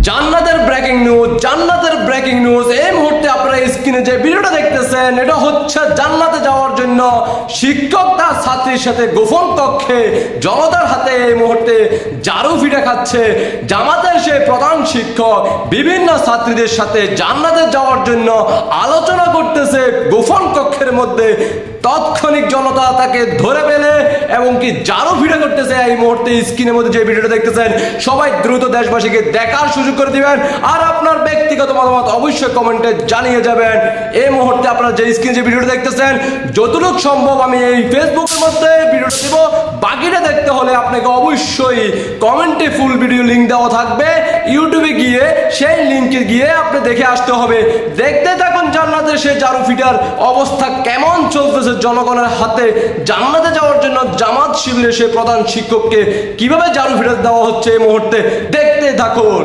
জান্নাতের breaking news এই মুহূর্তে আপনারা স্ক্রিনে যে ভিডিওটা দেখতেছেন এটা হচ্ছে জান্নাতে যাওয়ার জন্য শিক্ষক তার ছাত্রীর সাথে গোপন কক্ষে জনতার হাতে এই মুহূর্তে ঝাড়ু পিটা খাচ্ছে। জামাতের সেই প্রধান শিক্ষক বিভিন্ন ছাত্রীদের সাথে জান্নাতে যাওয়ার জন্য আলোচনা করতেছে গোপন কক্ষের মধ্যে। তৎক্ষণিক জনতা তাকে ধরে ফেলে এবং কি ঝাড়ু পিটা করতেছে। এই মুহূর্তে স্ক্রিনের মধ্যে যে ভিডিওটা দেখতেছেন সবাই দ্রুত দেশবাসীকে দেখার সুযোগ করে দিবেন আর আপনার ব্যক্তিগত মতামত অবশ্যই কমেন্টে জানিয়ে যাবেন। এই মুহূর্তে আপনারা যে স্ক্রিনে যে ভিডিওটা দেখতেছেন যতটুকু সম্ভব আমি এই ফেসবুকের মধ্যে ভিডিওটা দিব, বাকিটা দেখতে হলে আপনাকে অবশ্যই কমেন্টে ফুল ভিডিও লিংক দেওয়া থাকবে, ইউটিউবে গিয়ে সেই লিংকে গিয়ে আপনি দেখে আসতে হবে। দেখতে থাকুন জান্নাতের সেই ঝাড়ু পিটার অবস্থা কেমন চলতেছে জনগণের হাতে। জান্নাতে যাওয়ার জন্য জামাত শিবিরের সেই প্রধান শিক্ষককে কিভাবে ঝাড়ু পিটা দেওয়া হচ্ছে এই মুহূর্তে দেখতে থাকুন।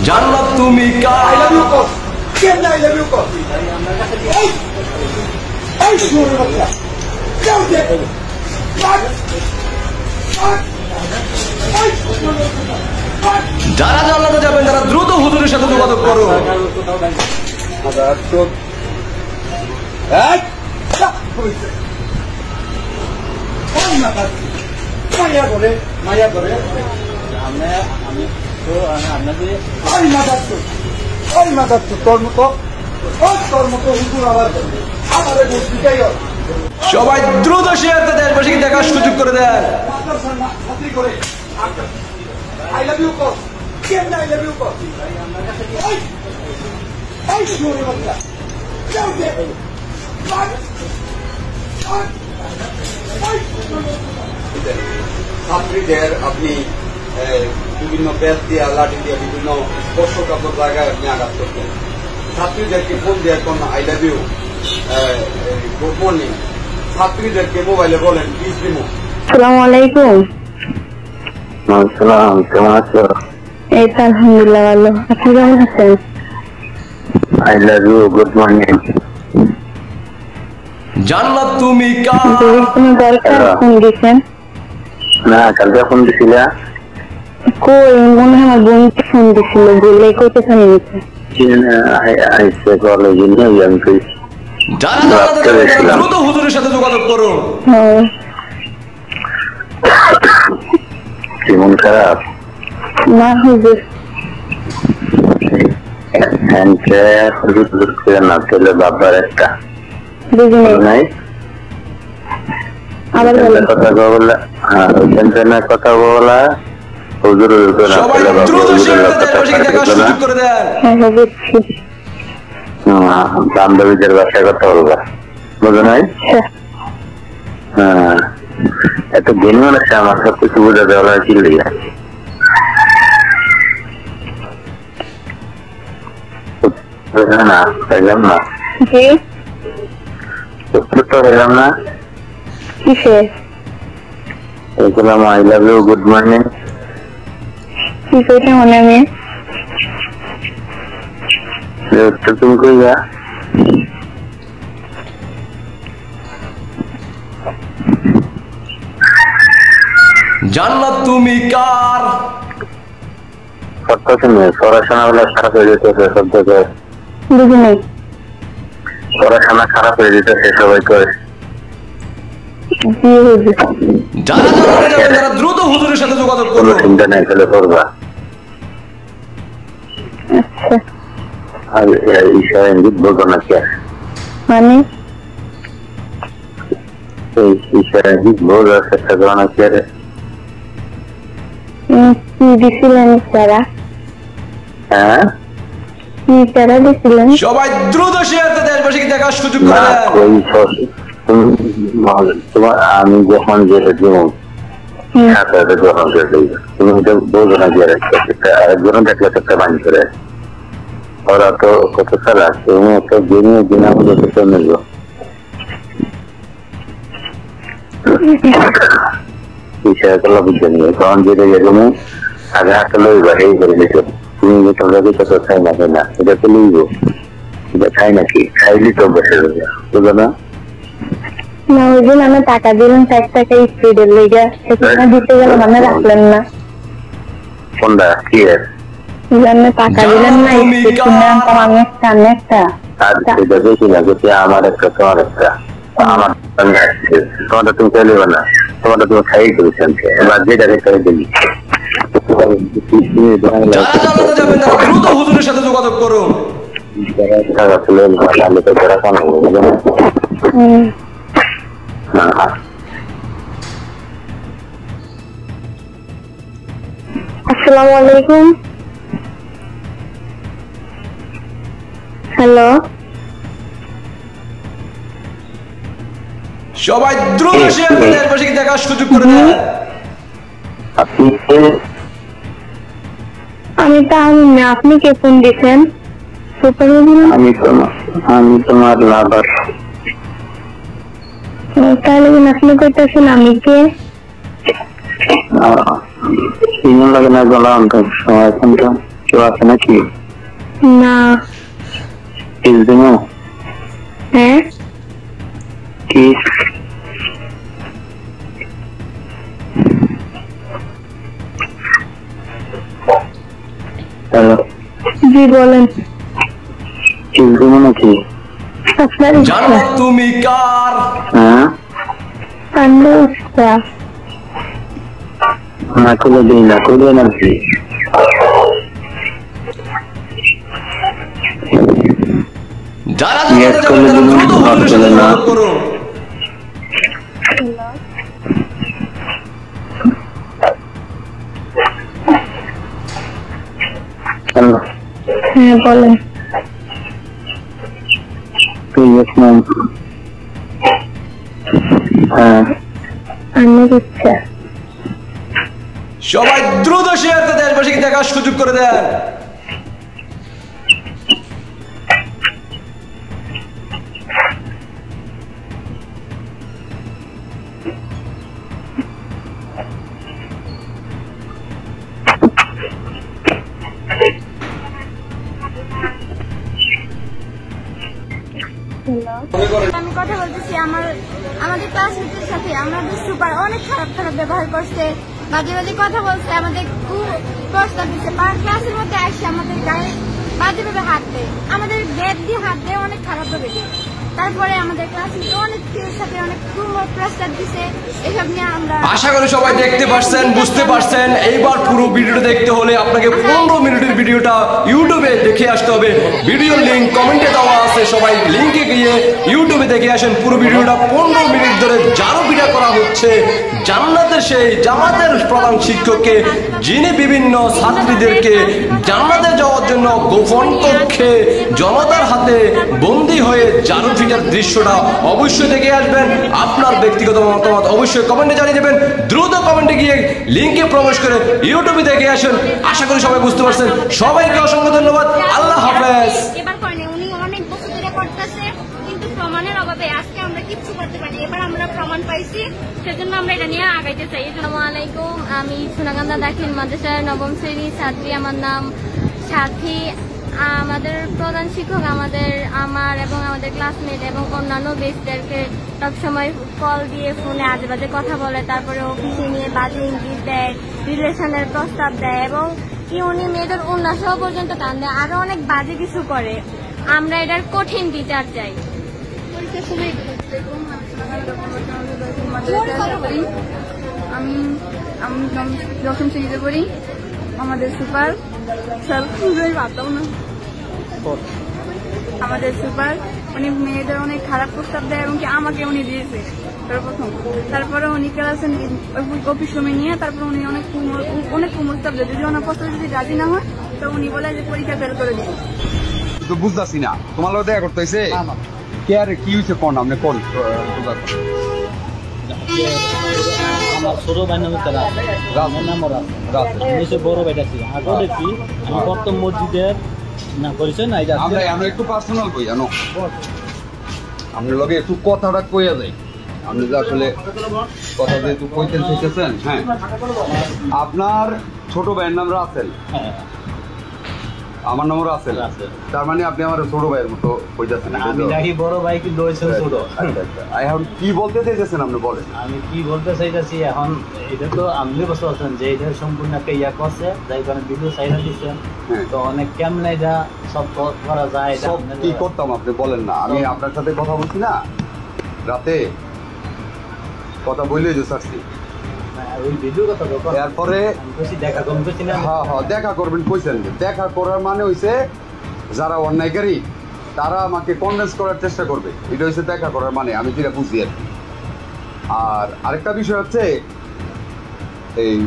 জান্নাত তুমি যারা জান্নাতে যাবেন তারা দ্রুত হুজুরের সাথে যোগাযোগ করুন। সবাই দ্রুত শেয়ারতে দেশবাসীকে দেখার সুযোগ করে দেন। ছাত্রীদের আপনি বিভিন্ন ব্যাস দিয়ে লাঠি দিয়ে বিভিন্ন স্পর্শকাতর জায়গায় আপনি আঘাত করতেন। ছাত্রীদেরকে ফোন দিয়ে এখন I love you, good morning, ছাত্রীদেরকে মোবাইলে বলেন প্লিজ রিমুভ। আসসালামু আলাইকুম। আসসালাম, কেমন আছো? এই তো আলহামদুলিল্লাহ ভালো, আপনি কেমন আছেন? I love you, good morning. Jannat তুমি কোনো দরকার ফোন দিয়েছেন? না, কালকে ফোন দিছিল। কই মনে হয় আমার বোনকে ফোন দিছিল, বলে কইতেছেন নিতে আইসে কলেজে নিয়ে আমি দ্রুত হুজুরের সাথে যোগাযোগ করুন। কি মন খারাপ? না হুজুর, না তাহলে বাবার একটা বুঝিনি নাই আবার কথা বলা। হ্যাঁ, ওইখানটার কথা বলা হুজুর বান্ধবীদের বাসায় কথা বলবা, বুঝো নাই? হ্যাঁ, এত বেনিমান আছে আমার সব কিছু বোঝা দেওয়া চিল্লি না, পাইলাম না পেলাম না। কিসে বললাম I love you, good morning. কি কইতে মনে আমি তুমি কইবা? জান্নাত তুমি কার? পড়াশোনা গুলো খারাপ হয়ে যেতেছে, সব জায়গায় বুঝিনি পড়াশোনা খারাপ হয়ে যেতেছে সবাই করে। যারা জান্নাতে যাবেন তারা দ্রুত হুজুরের সাথে যোগাযোগ করুন। চিন্তা নাই, তাহলে করবা। আর ঈশ্বর ইঙ্গিত বলতো না কে মানে ঈশ্বর ইঙ্গিত বোঝার চেষ্টা করো না কে? কি দিছিলেন তারা? হ্যাঁ, কি তারা দিছিলেন? সবাই দ্রুত শেয়ারতে দেশবাসীকে দেখার সুযোগ করে দেন। তোমার আমি যখন যেটা জীবন তুমি এটা বোঝো না যে আরেকজন দেখলে একটা বাণী করে ওরা তো কত সারা তুমি একটা জেনে দিন আমাদের তো নেব বিষয় গুলো বুঝেনি কারণ যেটা যেরকম আগে হাতে লইবা এই করে দিত তুমি যে তোমরা তো চাই না না এটা তো লইব এটা খাই নাকি খাইলি তো বসে রইবে বুঝলো না না ওই দিন আমি টাকা দিলাম 60 টাকা স্পিডের লেগে সেখানে দিতে গেলে মানে রাখলেন না কোনটা কি এর জানে টাকা দিলেন না স্পিড কিনে আনতাম আমি একটা আর এটা দেখি না যে আমার একটা তোমার একটা আমার তোমারটা তুমি চাইলে না তোমারটা তুমি খাই করেছেন এবার যেটাকে খাই দিলি যারা জানাতে যাবেন তারা দ্রুত হুজুরের সাথে যোগাযোগ করুন। আসসালামু আলাইকুম হ্যালো সবাই দ্রুত শেয়ার করে দেশবাসীকে দেখার সুযোগ করে দেন। আমি তো আপনি কে ফোন দিচ্ছেন আমি তোমার লাভার তাহলে আপনি কইতেছেন আমি কে লাগে না গলা সময় এখন তো কেউ আছে নাকি না হ্যাঁ কি হ্যালো জি বলেন নাকি আপনার জানো তুমি কার? হ্যাঁ না খুলে দিই না খুলে নাকি যারা জানাতে যাবেন তারা দ্রুত হুজুরের সাথে যোগাযোগ করুন। হ্যাঁ বলেন সবাই দ্রুত শেয়ার করে দেশবাসীকে দেখার সুযোগ করে দেন। আমি কথা বলতেছি আমাদের ক্লাসমেটের সাথে আমাদের সুপার অনেক খারাপ ব্যবহার করছে, বাজে বাজে কথা বলছে, আমাদের প্রস্তাব দিচ্ছে, ক্লাসের মধ্যে আসছে আমাদের গায়ে বাজে ভাবে হাত দেয়, আমাদের ব্যাগ দিয়ে হাত দেয়, অনেক খারাপ ভাবে দেয়। তারপরে আমাদের ক্লাসমেটে অনেক সাথে অনেক প্রস্তাব দিচ্ছে, এসব নিয়ে আমরা আশা করি সবাই দেখতে পাচ্ছেন, বুঝতে পারছেন। এইবার পুরো ভিডিওটা দেখতে হলে আপনাকে 15 মিনিটের ভিডিওটা ইউটিউবে দেখে আসতে হবে। ভিডিওর লিংক কমেন্টে দেওয়া আছে, সবাই লিংকে গিয়ে ইউটিউবে দেখে আসেন। পুরো ভিডিওটা 15 মিনিট ধরে জারুপিটা করা হচ্ছে জান্নাতের সেই জামাতের প্রধান শিক্ষককে, যিনি বিভিন্ন ছাত্রীদেরকে জান্নাতে যাওয়ার জন্য গোপন কক্ষে জনতার হাতে বন্দী হয়ে জারুপিটার দৃশ্যটা অবশ্যই দেখে আসবেন। আপনার ব্যক্তিগত মতামত অবশ্যই কমেন্টে জানিয়ে দেবেন। দ্রুত কমেন্টে গিয়ে লিংকে প্রবেশ করে ইউটিউবে দেখে আসেন। আশা করি সবাই বুঝতে পারছেন। সবাইকে অসংখ্য ধন্যবাদ। আল্লাহ হাফেজ। এবার করেনি, উনি অনেক বছর ধরে করতেছে, কিন্তু প্রমাণের অভাবে আজকে আমরা কিচ্ছু করতে পারি। এবার আমরা প্রমাণ পাইছি, সেজন্য আমরা এটা নিয়ে আগাইতে চাই। আসসালামু আলাইকুম, আমি সোনাকান্দা দাখিল মাদ্রাসার 9ম শ্রেণীর ছাত্রী। আমার নাম সাথী। আমাদের প্রধান শিক্ষক আমার এবং আমাদের ক্লাসমেট এবং অন্যান্য বেস্টদেরকে সবসময় কল দিয়ে ফোনে আজে বাজে কথা বলে, তারপরে অফিসে নিয়ে বাজে ইঙ্গিত দেয়, রিলেশনের প্রস্তাব দেয় এবং কি উনি মেয়েদের উন্নাসহ পর্যন্ত টান দেয়, আরো অনেক বাজে কিছু করে। আমরা এটার কঠিন বিচার চাই। আমি 9ম শ্রেণীতে পড়ি। আমাদের সুপার উনি মেয়েদের অনেক খারাপ প্রস্তাব দেয় এবং কি আমাকে উনি দিয়েছে প্রথম। তারপরে উনি ক্লাসে অফিস রুমে নিয়ে তারপরে উনি অনেক কুমস্তাব দেয়। যদি ওনার প্রস্তাব যদি রাজি না হয় তো উনি বলে যে পরীক্ষা ফেল করে দিন। তো বুঝতেছি না তোমার লোক দেখা করতে হয়েছে কে আর কি হয়েছে কোন আপনি কোন আমার ছোট ভাই নাম হচ্ছে রাজ, আমার নাম রাজ। বড় ভাইটা ছিল আগেও দেখি আমি প্রথম মসজিদের না পরিচয় নাই যাচ্ছে আমরা আমরা একটু পার্সোনাল কই জানো আপনার লগে একটু কথাটা কইয়া যাই আপনি যে আসলে কথা যে একটু কইতেন চাইতেছেন হ্যাঁ আপনার ছোট ভাইয়ের নাম রাসেল হ্যাঁ আমার নামও রাসেল তার মানে আপনি আমার ছোট ভাইয়ের মতো কইতেছেন আমি নাকি বড় ভাই কিন্তু হইছেন ছোট এখন কি বলতে চাইতেছেন আপনি বলেন আমি কি বলতে চাইতেছি এখন এটা তো আপনি বুঝতে পারছেন যে এটা সম্পূর্ণ একটা ইয়া করছে যাই কারণে ভিডিও চাইনা দিচ্ছেন তো অনেক কেমন এটা সব করা যায় সব কি করতাম আপনি বলেন না আমি আপনার সাথে কথা বলছি না রাতে কথা বললেই যে সারছি ওই ভিডিও কথা বলবো এরপরে দেখা করবেন না হ্যাঁ হ্যাঁ দেখা করবেন কইছেন দেখা করার মানে হইছে যারা অন্যায়কারী তারা আমাকে কনভিন্স করার চেষ্টা করবে এটা হচ্ছে দেখা করার মানে আমি যেটা বুঝি আর কি আর আরেকটা বিষয় হচ্ছে এই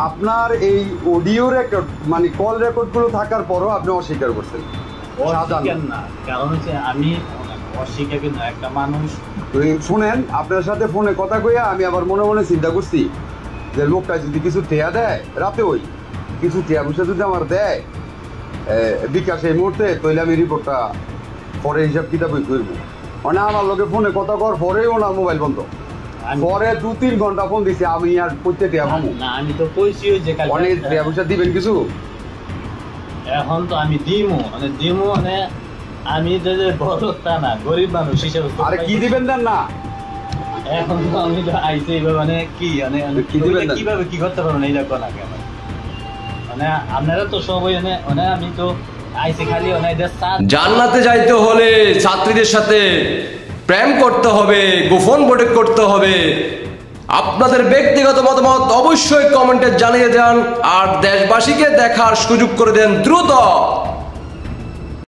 আপনার এই অডিও রেকর্ড মানে কল রেকর্ড গুলো থাকার পরও আপনি অস্বীকার করছেন না কারণ হচ্ছে আমি অস্বীকার কিন্তু একটা মানুষ শুনেন আপনার সাথে ফোনে কথা কইয়া আমি আবার মনে মনে চিন্তা করছি যে লোকটা যদি কিছু টেয়া দেয় রাতে ওই কিছু টেয়া পয়সা যদি আমার দেয় বিকাশ এই মুহূর্তে তাহলে আমি রিপোর্টটা পরে হিসাব কিতাবই করবো মানে আমার লোকে ফোনে কথা কর পরেই ওনার মোবাইল বন্ধ পরে 2-3 ঘন্টা ফোন দিছি আমি আর করতে টেয়া পাবো না আমি তো কইছি যে অনেক টেয়া পয়সা দিবেন কিছু এখন তো আমি দিমু মানে আমি যে বড় তা না গরিব মানুষ হিসেবে আরে কি দিবেন দেন না এখন তো আমি আইছি মানে কি মানে কিভাবে কি করতে পারবো না এই দেখো না কেন মানে আপনারা তো সবাই মানে আমি তো আইছি খালি জান্নাতে যাইতে হলে ছাত্রীদের সাথে প্রেম করতে হবে গোপন বৈঠক করতে হবে আপনাদের ব্যক্তিগত মতামত অবশ্যই কমেন্টে জানিয়ে দেন আর দেশবাসীকে দেখার সুযোগ করে দেন দ্রুত